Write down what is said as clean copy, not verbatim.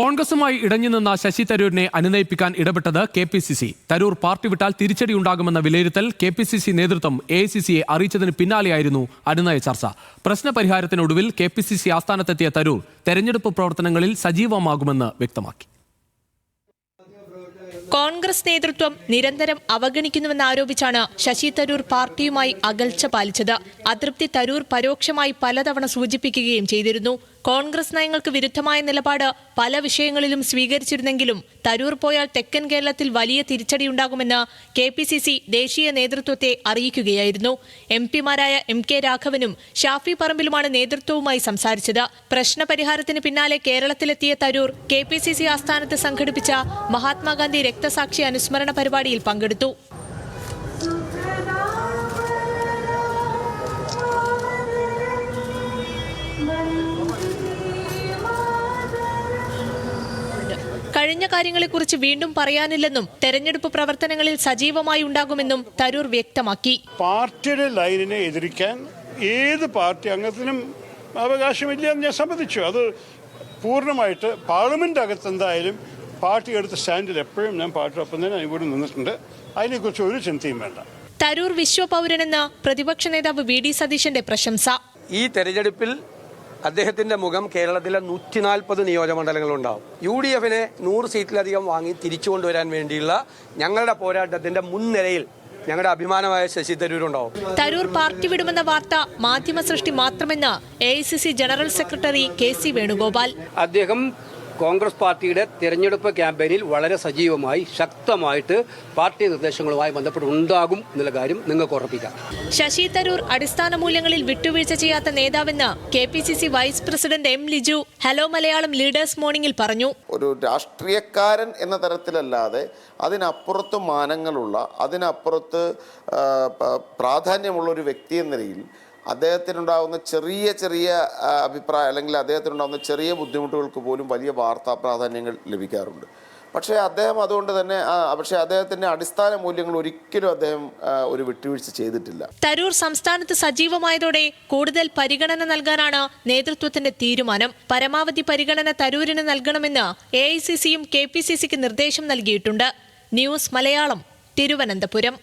കോൺഗ്രസുമായി ഇടഞ്ഞുനിന്ന ശശി തരൂരിനെ അനുനയിപ്പിക്കാൻ ഇടപെട്ടത് കെ.പി.സി.സി. തരൂർ പാർട്ടി വിട്ടാൽ തിരിച്ചടിയുണ്ടാകുമെന്ന വിലയിരുത്തൽ കെ.പി.സി.സി. നേതൃത്വം എ.ഐ.സി.സിയെ അറിയിച്ചതിന് പിന്നാലെയായിരുന്നു അനുനയ ചർച്ച. പ്രശ്നപരിഹാരത്തിനൊടുവിൽ കെ.പി.സി.സി. ആസ്ഥാനത്തെത്തിയ തരൂർ തെരഞ്ഞെടുപ്പ് പ്രവർത്തനങ്ങളിൽ സജീവമാകുമെന്ന് വ്യക്തമാക്കി. കോൺഗ്രസ് നേതൃത്വം നിരന്തരം അവഗണിക്കുന്നുവെന്നാരോപിച്ചാണ് ശശി തരൂർ പാർട്ടിയുമായി അകൽച്ച പാലിച്ചത്. അതൃപ്തി തരൂർ പരോക്ഷമായി പലതവണ സൂചിപ്പിക്കുകയും ചെയ്തിരുന്നു. കോൺഗ്രസ് നയങ്ങൾക്ക് വിരുദ്ധമായ നിലപാട് പല വിഷയങ്ങളിലും സ്വീകരിച്ചിരുന്നെങ്കിലും തരൂർ പോയാൽ തെക്കൻ കേരളത്തിൽ വലിയ തിരിച്ചടിയുണ്ടാകുമെന്ന് കെ.പി.സി.സി. ദേശീയ നേതൃത്വത്തെ അറിയിക്കുകയായിരുന്നു. എം.പിമാരായ എം.കെ. രാഘവനും ഷാഫി പറമ്പിലുമാണ് നേതൃത്വവുമായി സംസാരിച്ചത്. പ്രശ്നപരിഹാരത്തിന് പിന്നാലെ കേരളത്തിലെത്തിയ തരൂർ കെ.പി.സി.സി. ആസ്ഥാനത്ത് സംഘടിപ്പിച്ച മഹാത്മാഗാന്ധി രക്തസാക്ഷി അനുസ്മരണ പരിപാടിയിൽ പങ്കെടുത്തു. കഴിഞ്ഞ കാര്യങ്ങളെക്കുറിച്ച് വീണ്ടും പറയാനില്ലെന്നും തെരഞ്ഞെടുപ്പ് പ്രവർത്തനങ്ങളിൽ സജീവമായി ഉണ്ടാകുമെന്നും തരൂർ വ്യക്തമാക്കി. പാർട്ടിയുടെ ലൈനിനെ എതിരിക്കാൻ ഏത് പാർട്ടി അംഗത്തിനും അവകാശമില്ല എന്ന് ഞാൻ സമ്മതിച്ചു. അത് പൂർണ്ണമായിട്ട് പാർലമെന്റ് അകത്ത് എന്തായാലും പാർട്ടി എടുത്ത സ്റ്റാൻഡിൽ എപ്പോഴും ഞാൻ പാർട്ടിയൊപ്പം തന്നെ ഇവിടെ നിന്നിട്ടുണ്ട്. അതിനെക്കുറിച്ച് ഒരു ചിന്തയും വേണ്ട. തരൂർ വിശ്വപൗരനെന്ന് പ്രതിപക്ഷ നേതാവ് വി.ഡി. സതീശന്റെ പ്രശംസ. ഈ തെരഞ്ഞെടുപ്പിൽ അദ്ദേഹത്തിന്റെ മുഖം കേരളത്തിലെ 140 നിയോജകമണ്ഡലങ്ങളുണ്ടാവും. UDF-നെ 100 സീറ്റിലധികം വാങ്ങി തിരിച്ചുകൊണ്ടുവരാൻ വേണ്ടിയുള്ള ഞങ്ങളുടെ പോരാട്ടത്തിന്റെ മുൻനിരയിൽ ഞങ്ങളുടെ അഭിമാനമായ ശശി തരൂരുണ്ടാവും. തരൂർ പാർട്ടി വിടുമെന്ന വാർത്ത മാധ്യമ സൃഷ്ടി മാത്രമെന്ന് AICC. General secretary KC. Venugopal. അദ്ദേഹം കോൺഗ്രസ് പാർട്ടിയുടെ തെരഞ്ഞെടുപ്പ് ക്യാമ്പയിനിൽ വളരെ സജീവമായി ശക്തമായിട്ട് പാർട്ടി നിർദ്ദേശങ്ങളുമായി ബന്ധപ്പെട്ടുണ്ടാകും എന്നുള്ള കാര്യം നിങ്ങൾക്ക് ഉറപ്പിക്കാം. ശശി തരൂർ അടിസ്ഥാന മൂല്യങ്ങളിൽ വിട്ടുവീഴ്ച ചെയ്യാത്ത നേതാവെന്ന് KPCC. Vice president M. Liju hello Malayalam leaders മോർണിംഗിൽ പറഞ്ഞു. ഒരു രാഷ്ട്രീയക്കാരൻ എന്ന തരത്തിലല്ലാതെ അതിനപ്പുറത്ത് മാനങ്ങളുള്ള, അതിനപ്പുറത്ത് പ്രാധാന്യമുള്ള ഒരു വ്യക്തി എന്ന നിലയിൽ അദ്ദേഹത്തിനുണ്ടാകുന്ന ചെറിയ അഭിപ്രായം അല്ലെങ്കിൽ അദ്ദേഹത്തിനുണ്ടാകുന്ന ചെറിയ ബുദ്ധിമുട്ടുകൾക്ക് പോലും വലിയ വാർത്താ പ്രാധാന്യങ്ങൾ ലഭിക്കാറുണ്ട്. പക്ഷേ അദ്ദേഹത്തിന്റെ അടിസ്ഥാന മൂല്യങ്ങൾ ഒരിക്കലും അദ്ദേഹം ഒരു വിട്ടുവീഴ്ച ചെയ്തിട്ടില്ല. തരൂർ സംസ്ഥാനത്ത് സജീവമായതോടെ കൂടുതൽ പരിഗണന നൽകാനാണ് നേതൃത്വത്തിന്റെ തീരുമാനം. പരമാവധി പരിഗണന തരൂരിന് നൽകണമെന്ന് എ.ഐ.സി.സിയും കെ.പി.സി.സിക്ക് നിർദ്ദേശം നൽകിയിട്ടുണ്ട്. ന്യൂസ് മലയാളം, തിരുവനന്തപുരം.